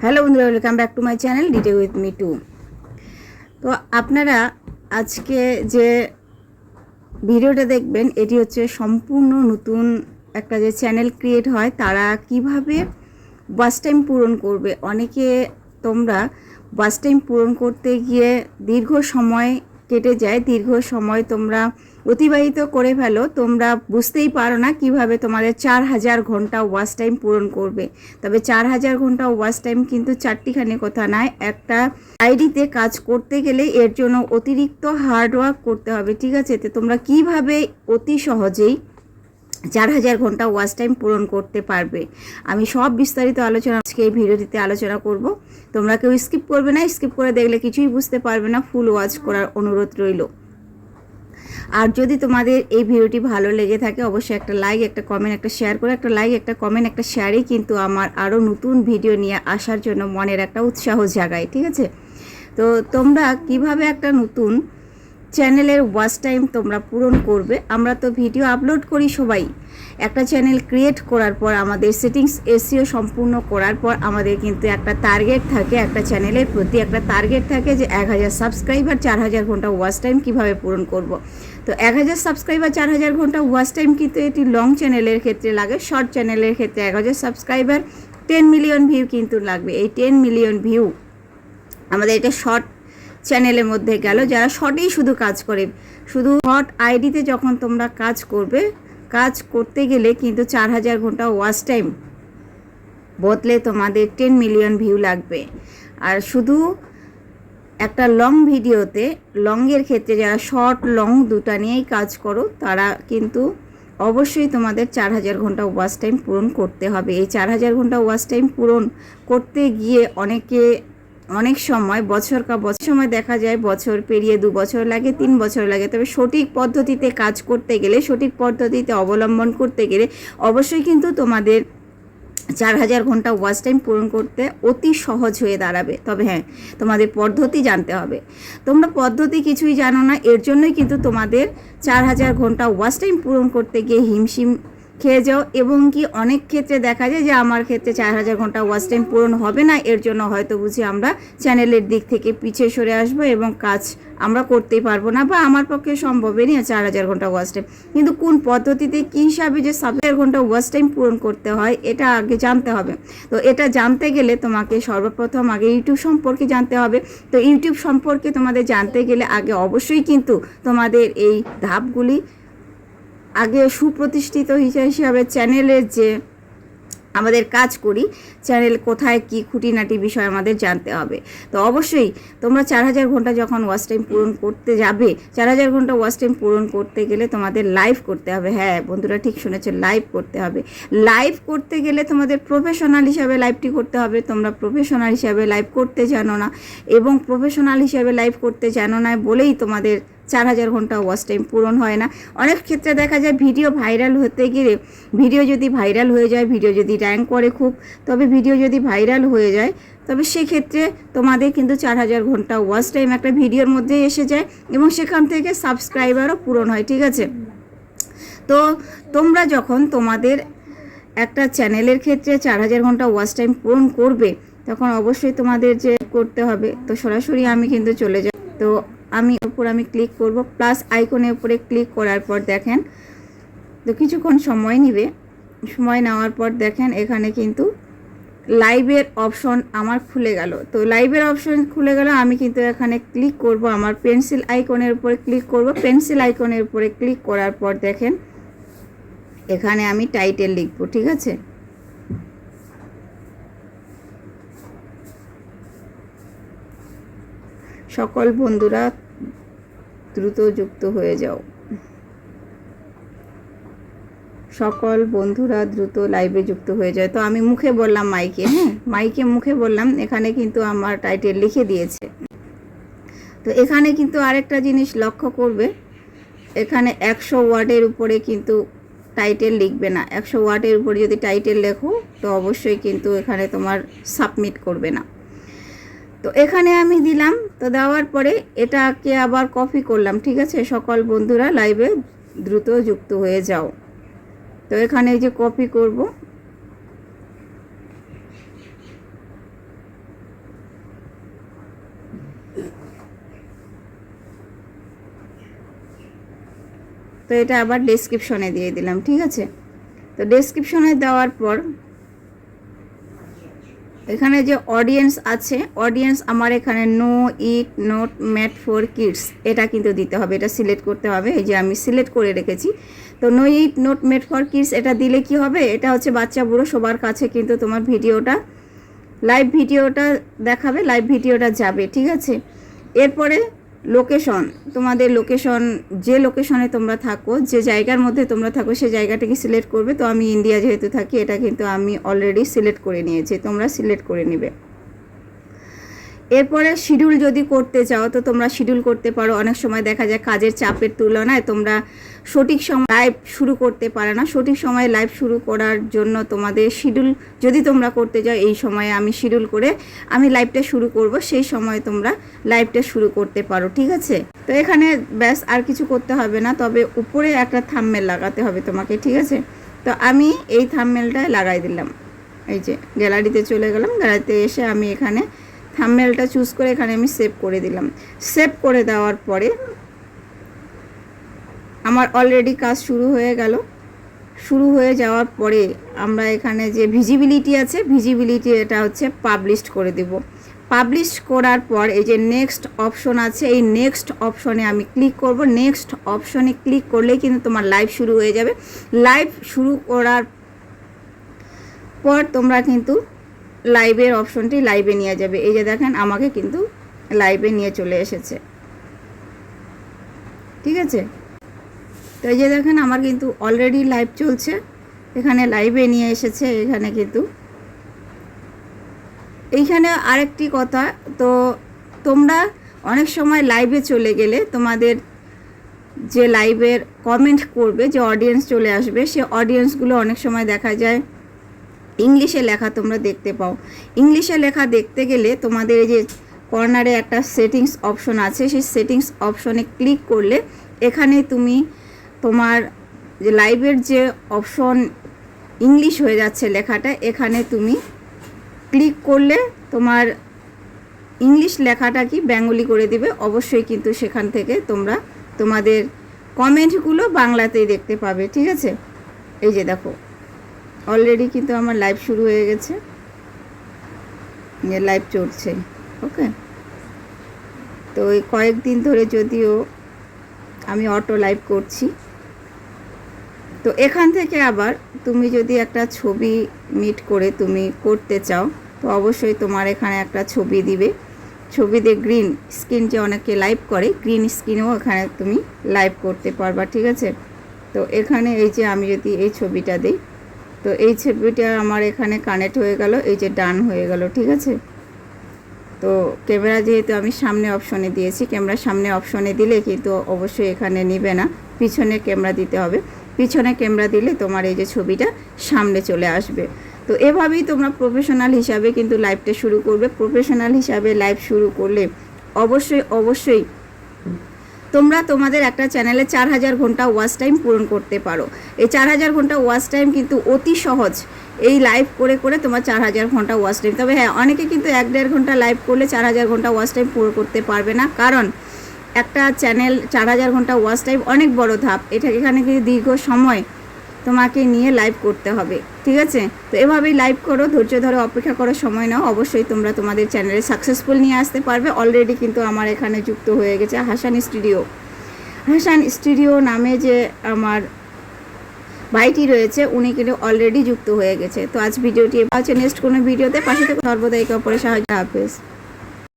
Hello বন্ধুরা, welcome back to my channel ডিটে with me টু। তো আপনারা আজকে যে ভিডিওটা দেখবেন এটি হচ্ছে সম্পূর্ণ নতুন একটা যে চ্যানেল ক্রিয়েট হয় তারা কিভাবে ওয়াচ টাইম পূরণ করবে। অনেকে তোমরা ওয়াচ টাইম পূরণ করতে গিয়ে দীর্ঘ সময় কেটে যায়, দীর্ঘ সময় তোমরা অতিবাহিত করে ফেলো, তোমরা বুঝতেই পারো না কিভাবে তোমাদের 4000 ঘন্টা ওয়াচ টাইম পূরণ করবে। তবে 4000 ঘন্টা ওয়াচ টাইম কিন্তু চারটিখানি কথা নয়, একটা আইডিতে কাজ করতে গেলে এর জন্য অতিরিক্ত হার্ডওয়ার্ক করতে হবে, ঠিক আছে? তো তোমরা কিভাবে অতি সহজেই 4000 ঘন্টা ওয়াচ টাইম পূরণ করতে পারবে, আমি সব বিস্তারিত আলোচনা আজকে এই ভিডিওটিতে আলোচনা করব। তোমরা কেউ স্কিপ করবে না, স্কিপ করে দেখলে কিছুই বুঝতে পারবে না, ফুল ওয়াচ করার অনুরোধ রইল। আর যদি তোমাদের এই ভিডিওটি ভালো লেগে থাকে অবশ্যই একটা লাইক, একটা কমেন্ট, একটা শেয়ার করে, একটা লাইক, একটা কমেন্ট, একটা শেয়ারই কিন্তু আমার আরও নতুন ভিডিও নিয়ে আসার জন্য মনের একটা উৎসাহ জাগায়, ঠিক আছে? তো তোমরা কিভাবে একটা নতুন চ্যানেলের ওয়াচ টাইম তোমরা পূরণ করবে। আমরা তো ভিডিও আপলোড করি সবাই, একটা চ্যানেল ক্রিয়েট করার পর আমাদের সেটিংস এসইও সম্পূর্ণ করার পর আমাদের কিন্তু একটা টার্গেট থাকে, একটা চ্যানেলের প্রতি একটা টার্গেট থাকে যে 1000 সাবস্ক্রাইবার 4000 ঘন্টা ওয়াচ টাইম কীভাবে পূরণ করব। তো 1000 সাবস্ক্রাইবার 4000 ঘন্টা ওয়াচ টাইম কিন্তু এটি লং চ্যানেলের ক্ষেত্রে লাগে, শর্ট চ্যানেলের ক্ষেত্রে 1000 সাবস্ক্রাইবার 10 মিলিয়ন ভিউ কিন্তু লাগবে। এই 10 মিলিয়ন ভিউ আমাদের এটা শর্ট চ্যানেলের মধ্যে গেল, যারা শর্টেই শুধু কাজ করে। শুধু শর্ট আইডিতে যখন তোমরা কাজ করবে, কাজ করতে গেলে কিন্তু 4000 ঘন্টা ওয়াচ টাইম বদলে তোমাদের 10 মিলিয়ন ভিউ লাগবে। আর শুধু একটা লং ভিডিওতে, লংয়ের ক্ষেত্রে যারা শর্ট লং দুটা নিয়েই কাজ করো তারা কিন্তু অবশ্যই তোমাদের 4000 ঘন্টা ওয়াচ টাইম পূরণ করতে হবে। এই 4000 ঘন্টা ওয়াচ টাইম পূরণ করতে গিয়ে অনেক সময় বছর সময় দেখা যায় বছর পেরিয়ে 2 বছর লাগে, 3 বছর লাগে। তবে সঠিক পদ্ধতিতে কাজ করতে গেলে, সঠিক পদ্ধতিতে অবলম্বন করতে গেলে অবশ্যই কিন্তু তোমাদের 4000 ঘন্টা ওয়াচ টাইম পূরণ করতে অতি সহজ হয়ে দাঁড়াবে। তবে হ্যাঁ, তোমাদের পদ্ধতি জানতে হবে। তোমরা পদ্ধতি কিছুই জানো না, এর জন্যই কিন্তু তোমাদের 4000 ঘন্টা ওয়াচ টাইম পূরণ করতে গিয়ে হিমশিম খেয়ে যাও। এবং কি অনেক ক্ষেত্রে দেখা যায় যে আমার ক্ষেত্রে 4000 ঘন্টা ওয়াচ টাইম পূরণ হবে না, এর জন্য হয়তো বুঝি আমরা চ্যানেলের দিক থেকে পিছিয়ে সরে আসবো এবং কাজ আমরা করতেই পারবো না, বা আমার পক্ষে সম্ভবই না 4000 ঘন্টা ওয়াচ টাইম। কিন্তু কোন পদ্ধতিতে কী হিসাবে যে 7000 ঘন্টা ওয়াচ টাইম পূরণ করতে হয় এটা আগে জানতে হবে। তো এটা জানতে গেলে তোমাকে সর্বপ্রথম আগে ইউটিউব সম্পর্কে জানতে হবে। তো ইউটিউব সম্পর্কে তোমাদের জানতে গেলে আগে অবশ্যই কিন্তু তোমাদের এই ধাপগুলি আগে সুপ্রতিষ্ঠিত হিসাবে চ্যানেলের যে আমাদের কাজ করি, চ্যানেল কোথায় কি খুঁটিনাটি বিষয় আমাদের জানতে হবে। তো অবশ্যই তোমরা 4000 ঘন্টা যখন ওয়াচ টাইম পূরণ করতে যাবে, 4000 ঘন্টা ওয়াচ টাইম পূরণ করতে গেলে তোমাদের লাইভ করতে হবে। হ্যাঁ বন্ধুরা, ঠিক শুনেছো, লাইভ করতে হবে। লাইভ করতে গেলে তোমাদের প্রফেশনাল হিসাবে লাইভটি করতে হবে। তোমরা প্রফেশনাল হিসাবে লাইভ করতে জানো না, এবং প্রফেশনাল হিসাবে লাইভ করতে জানো না বলেই তোমাদের 4000 ঘন্টা ওয়াচ টাইম পূরণ হয় না। অনেক ক্ষেত্রে দেখা যায় ভিডিও ভাইরাল হতে গেলে, ভিডিও যদি ভাইরাল হয়ে যায়, ভিডিও যদি র্যাঙ্ক করে খুব, তবে ভিডিও যদি ভাইরাল হয়ে যায় তবে সেক্ষেত্রে তোমাদের কিন্তু 4000 ঘন্টা ওয়াচ টাইম একটা ভিডিওর মধ্যে এসে যায় এবং সেখান থেকে সাবস্ক্রাইবারও পূরণ হয়, ঠিক আছে? তো তোমরা যখন তোমাদের একটা চ্যানেলের ক্ষেত্রে 4000 ঘন্টা ওয়াচ টাইম পূরণ করবে তখন অবশ্যই তোমাদের যে করতে হবে। তো সরাসরি আমি কিন্তু চলে যাই। তো আমি ক্লিক করব, প্লাস আইকনের উপরে ক্লিক করার পর দেখেন, তো কিছুক্ষণ সময় নেবে। সময় নেওয়ার পর দেখেন এখানে কিন্তু লাইভের অপশন আমার খুলে গেল। তো লাইভের অপশন খুলে গেল, আমি কিন্তু এখানে ক্লিক করব, আমার পেন্সিল আইকনের উপরে ক্লিক করব। পেন্সিল আইকনের উপরে ক্লিক করার পর দেখেন এখানে আমি টাইটেল লিখব, ঠিক আছে? সকল বন্ধুরা দ্রুত যুক্ত হয়ে যাও, সকল বন্ধুরা দ্রুত লাইভে যুক্ত হয়ে যায়। তো আমি মুখে বললাম মাইকে, হ্যাঁ মাইকে মুখে বললাম, এখানে কিন্তু আমার টাইটেল লিখে দিয়েছে। তো এখানে কিন্তু আরেকটা জিনিস লক্ষ্য করবে, এখানে 100 ওয়ার্ডের উপরে কিন্তু টাইটেল লিখবে না। 100 ওয়ার্ডের উপরে যদি টাইটেল লেখো তো অবশ্যই কিন্তু এখানে তোমার সাবমিট করবে না। তো এখানে আমি দিলাম, তো দেওয়ার পরে এটাকে আবার কপি করলাম, ঠিক আছে? সকল বন্ধুরা লাইভে দ্রুত যুক্ত হয়ে যাও। তো এখানে যে কপি করব, তো এটা আবার ডেসক্রিপশনে দিয়ে দিলাম, ঠিক আছে। তো ডেসক্রিপশনে দেওয়ার পর এখানে যে অডিয়েন্স আছে, অডিয়েন্স আমার এখানে no it not made for kids, এটা কিন্তু দিতে হবে, এটা সিলেক্ট করতে হবে। এই যে আমি সিলেক্ট করে রেখেছি। তো no it not made for kids এটা দিলে কি হবে, এটা হচ্ছে বাচ্চা বুড়ো সবার কাছে কিন্তু তোমার ভিডিওটা, লাইভ ভিডিওটা দেখাবে, লাইভ ভিডিওটা যাবে, ঠিক আছে। এরপরে লোকেশন, তোমাদের লোকেশন, যে লোকেশনে তোমরা থাকো, যে জায়গার মধ্যে তোমরা থাকো সেই জায়গাটাকে সিলেক্ট করবে। তো আমি ইন্ডিয়া যেহেতু থাকি, এটা কিন্তু আমি অলরেডি সিলেক্ট করে নিয়েছি, তোমরা সিলেক্ট করে নেবে। এরপরে শিডিউল যদি করতে চাও তো তোমরা শিডিউল করতে পারো। অনেক সময় দেখা যায় কাজের চাপের তুলনায় তোমরা সঠিক সময় লাইভ শুরু করতে পারো না। সঠিক সময়ে লাইভ শুরু করার জন্য তোমাদের শিডিউল যদি তোমরা করতে যাও, এই সময়ে আমি শিডিউল করে আমি লাইভটা শুরু করব, সেই সময় তোমরা লাইভটা শুরু করতে পারো, ঠিক আছে। তো এখানে ব্যাস আর কিছু করতে হবে না, তবে উপরে একটা থাম্বনেল লাগাতে হবে তোমাকে, ঠিক আছে। তো আমি এই থাম্বনেলটা লাগাই দিলাম। এই যে গ্যালারিতে চলে গেলাম, গ্যালারিতে এসে আমি এখানে থাম্বনেলটা চুজ করে এখানে আমি সেভ করে দিলাম। সেভ করে দেওয়ার পরে আমার অলরেডি কাজ শুরু হয়ে গেল। শুরু হয়ে যাওয়ার পরে আমরা এখানে যে ভিজিবিলিটি আছে, ভিজিবিলিটি এটা হচ্ছে পাবলিশ করে দেব। পাবলিশ করার পর এই যে নেক্সট অপশন আছে, এই নেক্সট অপশনে আমি ক্লিক করব। নেক্সট অপশনে ক্লিক করলে কিন্তু তোমার লাইভ শুরু হয়ে যাবে। লাইভ শুরু করার পর তোমরা কিন্তু লাইভের অপশনটি লাইভে নিয়ে যাবে। এই যে দেখেন আমাকে কিন্তু লাইভে নিয়ে চলে এসেছে, ঠিক আছে। তো এই যে দেখেন আমার কিন্তু অলরেডি লাইভ চলছে, এখানে লাইভে নিয়ে এসেছে। এখানে কিন্তু এইখানে আরেকটি কথা, তো তোমরা অনেক সময় লাইভে চলে গেলে তোমাদের যে লাইভের কমেন্ট করবে যে অডিয়েন্স চলে আসবে, সে অডিয়েন্সগুলো অনেক সময় দেখা যায় ইংলিশে লেখা তোমরা দেখতে পাও। ইংলিশে লেখা দেখতে গেলে তোমাদের এই যে কর্নারে একটা সেটিংস অপশন আছে, সেই সেটিংস অপশনে ক্লিক করলে এখানে তুমি তোমার যে লাইভের যে অপশন ইংলিশ হয়ে যাচ্ছে লেখাটা, এখানে তুমি ক্লিক করলে তোমার ইংলিশ লেখাটা কি বেঙ্গলি করে দিবে। অবশ্যই কিন্তু সেখান থেকে তোমরা তোমাদের কমেন্টগুলো বাংলাতেই দেখতে পাবে, ঠিক আছে। এই যে দেখো অলরেডি কিন্তু আমার লাইভ শুরু হয়ে গেছে, লাইভ চলছে, ওকে। তো এই কয়েকদিন ধরে যদিও আমি অটো লাইভ করছি। তো এখান থেকে আবার তুমি যদি একটা ছবি মিট করে তুমি করতে চাও, তো অবশ্যই তোমার এখানে একটা ছবি দিবে। ছবি দিয়ে গ্রিন স্ক্রিন যে অনেকে লাইভ করে, গ্রিন স্ক্রিনেও এখানে তুমি লাইভ করতে পারবা, ঠিক আছে। তো এখানে এই যে আমি যদি এই ছবিটা দিই, তো এই ছবিটা আমার এখানে কানেক্ট হয়ে গেল, এই যে ডান হয়ে গেল, ঠিক আছে। তো ক্যামেরা যেহেতু আমি সামনে অপশনে দিয়েছি, ক্যামেরা সামনে অপশনে দিলে কিন্তু অবশ্যই এখানে নেবে না, পিছনে ক্যামেরা দিতে হবে। পিছনে ক্যামেরা দিলে তোমার এই যে ছবিটা সামনে চলে আসবে। তো এভাবেই তোমরা প্রফেশনাল হিসাবে কিন্তু লাইভটা শুরু করবে। প্রফেশনাল হিসাবে লাইভ শুরু করলে অবশ্যই তোমরা তোমাদের একটা চ্যানেলে 4000 ঘন্টা ওয়াচ টাইম পূরণ করতে পারো। এই 4000 ঘন্টা ওয়াচ টাইম কিন্তু অতি সহজ, এই লাইভ করে করে তোমার 4000 ঘন্টা ওয়াচ টাইম। তবে হ্যাঁ, অনেকে কিন্তু 1-1.5 ঘন্টা লাইভ করলে 4000 ঘন্টা ওয়াচ টাইম পুরো করতে পারবে না, কারণ একটা চ্যানেল 4000 ঘন্টা ওয়াচ টাইম অনেক বড় ধাপ। এখানে কিন্তু দীর্ঘ সময় তোমাকে নিয়ে লাইভ করতে হবে, ঠিক আছে। তো এভাবেই লাইভ করো, ধৈর্য ধরে অপেক্ষা করো, সময় নাও, অবশ্যই তোমরা তোমাদের চ্যানেলে সাকসেসফুল নিয়ে আসতে পারবে। অলরেডি কিন্তু আমার এখানে যুক্ত হয়ে গেছে হাসান স্টুডিও। হাসান স্টুডিও নামে যে আমার ভাইটি রয়েছে, উনি কিন্তু অলরেডি যুক্ত হয়ে গেছে। তো আজ ভিডিওটি হচ্ছে নেক্সট কোনো ভিডিওতে, পাশে থেকে সর্বদা একে অপরের সাহায্য। হাফেজ।